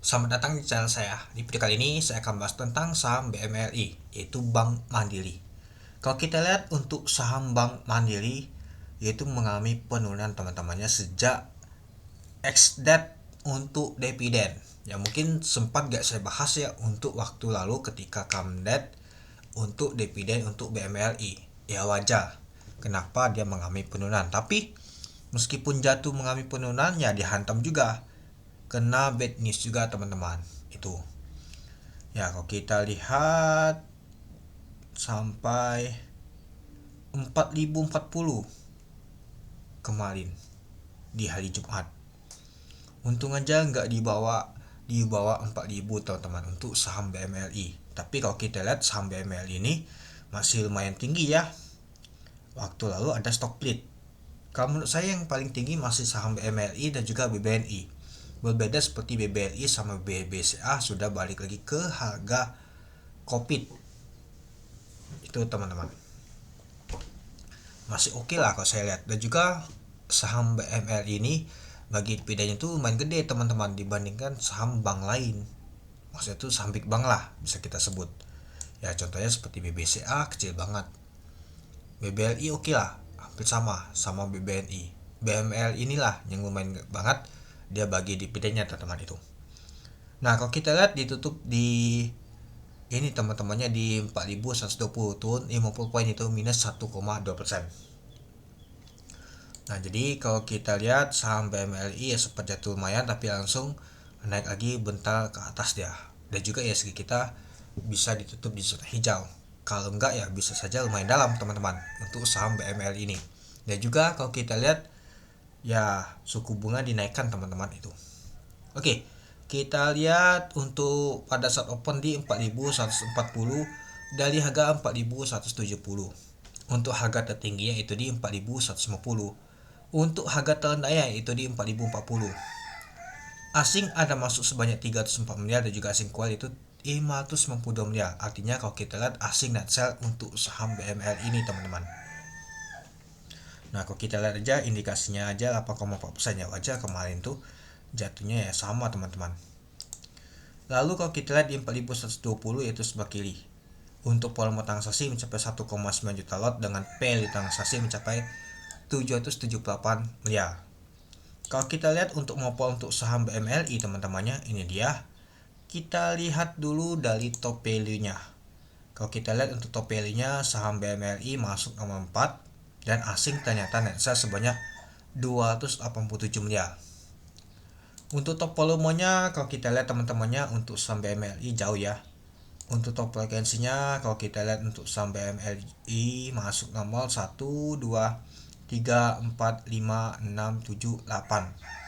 Selamat datang di channel saya. Di video kali ini saya akan bahas tentang saham BMRI, yaitu Bank Mandiri. Kalau kita lihat untuk saham Bank Mandiri, yaitu mengalami penurunan teman-temannya sejak ex-date untuk dividen. Ya mungkin sempat gak saya bahas ya untuk waktu lalu ketika come date untuk dividen untuk BMRI. Ya wajar, kenapa dia mengalami penurunan. Tapi meskipun jatuh mengalami penurunan ya dihantam juga, kena bad news juga teman-teman itu. Ya kalau kita lihat sampai 4040 kemarin di hari Jumat, untung aja nggak di bawah 4000 teman-teman untuk saham BMRI. Tapi kalau kita lihat saham BMRI ini masih lumayan tinggi ya. Waktu lalu ada stock split. Kalau menurut saya yang paling tinggi masih saham BMRI dan juga BBNI. Berbeda seperti BBRI sama BBCA sudah balik lagi ke harga COVID. Itu teman-teman. Masih oke lah kalau saya lihat. Dan juga saham BMRI ini bagi dividennya itu lumayan gede teman-teman dibandingkan saham bank lain. Maksudnya itu saham big bank lah bisa kita sebut. Ya contohnya seperti BBCA kecil banget. BBRI oke lah, hampir sama BBNI. BML inilah yang lumayan banget dia bagi dividennya teman-teman itu. Nah kalau kita lihat ditutup di ini teman-temannya di 4120, turun 50 poin, itu minus 1,2%. Nah jadi kalau kita lihat saham BMLI ya sempat jatuh lumayan tapi langsung naik lagi bentar ke atas dia. Dan juga ya segi kita bisa ditutup di zona hijau. Kalau enggak ya bisa saja lumayan dalam teman-teman untuk saham BMLI ini. Dan juga kalau kita lihat ya suku bunga dinaikkan teman-teman itu. Oke, kita lihat untuk pada saat open di 4140 dari harga 4170. Untuk harga tertingginya itu di 4150. Untuk harga terendahnya itu di 4040. Asing ada masuk sebanyak 304 miliar dan juga asing keluar itu 592 miliar. Artinya kalau kita lihat asing net sell untuk saham BMR ini teman-teman. Nah kalau kita lihat aja indikasinya aja 8,4% ya, wajar kemarin tuh jatuhnya ya sama teman-teman. Lalu kalau kita lihat di 4120 yaitu sebelah kiri. Untuk volume transaksi mencapai 1,9 juta lot dengan value transaksi mencapai 778 miliar. Kalau kita lihat untuk maupun untuk saham BMLI teman-temannya, ini dia. Kita lihat dulu dari top value-nya. Kalau kita lihat untuk top value-nya saham BMLI masuk nomor 4 dan asing ternyata net sell sebanyak 287 miliar. Untuk top volumenya kalau kita lihat teman-temannya untuk saham BMLI jauh ya. Untuk top frekuensinya kalau kita lihat untuk saham BMLI masuk nomor 1, 2, 3, 4, 5, 6, 7, 8.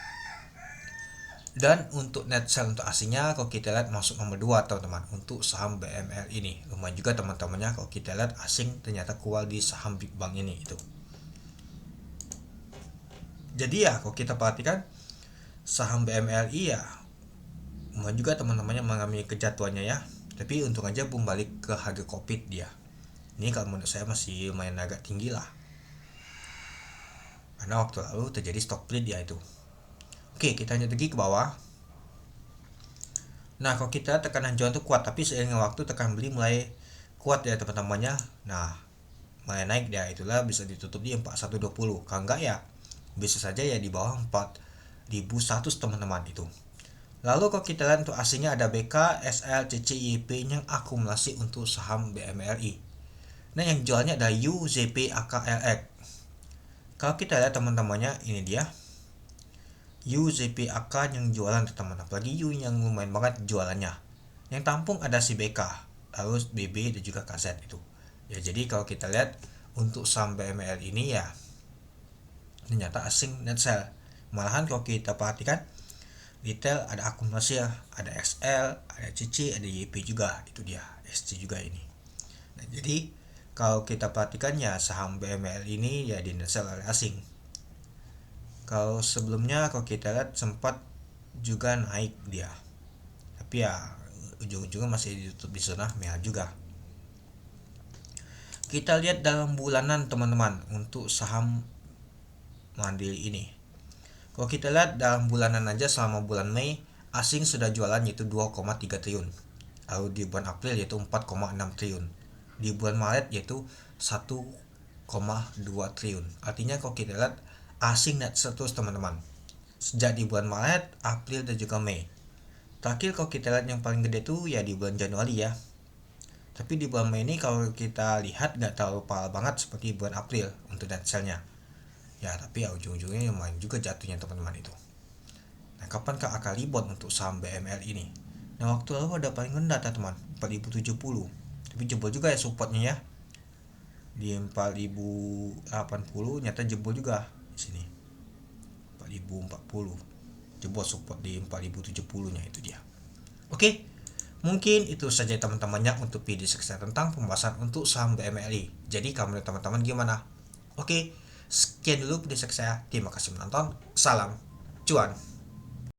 Dan untuk net sell untuk asingnya kalau kita lihat masuk nomor 2 teman-teman untuk saham BML ini. Lumayan juga teman-temannya kalau kita lihat asing ternyata keluar di saham big bank ini itu. Jadi ya kalau kita perhatikan saham BMLI ya lumayan juga teman-temannya mengalami kejatuhannya ya. Tapi untung aja belum balik ke harga COVID dia. Ini kalau menurut saya masih lumayan agak tinggi lah. Karena waktu lalu terjadi stock split ya itu. Oke, kita lanjut lagi ke bawah. Nah, kalau kita tekanan jual itu kuat, tapi seiring waktu tekan beli mulai kuat ya teman-temannya. Nah, mulai naik ya, itulah bisa ditutup di 4120. Kalau enggak ya bisa saja ya di bawah 4100 teman-teman itu. Lalu kalau kita lihat untuk asingnya ada BK, SL, CC, YP yang akumulasi untuk saham BMRI. Nah, yang jualnya ada U, ZP, AKLX. Kalau kita lihat teman-temannya ini dia. UZPAK yang jualan teman, apalagi U yang lumayan banget jualannya. Yang tampung ada si BK, lalu BB dan juga KZ itu. Ya jadi kalau kita lihat untuk saham BML ini ya ternyata asing net sell. Malahan kalau kita perhatikan retail ada akumulasi ya, ada XL, ada CC, ada YP juga, itu dia SC juga ini. Nah jadi kalau kita perhatikan ya saham BML ini ya di net sell oleh asing. Kalau sebelumnya kalau kita lihat sempat juga naik dia, tapi ya ujung-ujungnya masih ditutup di zona merah juga. Kita lihat dalam bulanan teman-teman untuk saham Mandiri ini. Kalau kita lihat dalam bulanan aja selama bulan Mei asing sudah jualan yaitu 2,3 triliun. Lalu di bulan April yaitu 4,6 triliun. Di bulan Maret yaitu 1,2 triliun. Artinya kalau kita lihat asing net terus teman-teman. Sejak di bulan Maret, April dan juga Mei. Terakhir kalau kita lihat yang paling gede tuh ya di bulan Januari ya. Tapi di bulan Mei ini kalau kita lihat nggak terlalu parah banget seperti bulan April untuk net sale-nya. Ya tapi ya ujung-ujungnya lumayan juga jatuhnya teman-teman itu. Nah, kapankah akan rebound untuk saham BML ini? Nah, waktu lalu ada paling rendah teman, 4070. Tapi jebol juga ya supportnya ya. Di 4080 nyata jebol juga di sini. 4040. Jebol support di 4070-nya itu dia. Oke. Mungkin itu saja teman-temannya untuk video saya tentang pembahasan untuk saham BMLI. Jadi kamu teman-teman gimana? Oke. Sekian dulu video saya. Terima kasih menonton. Salam cuan.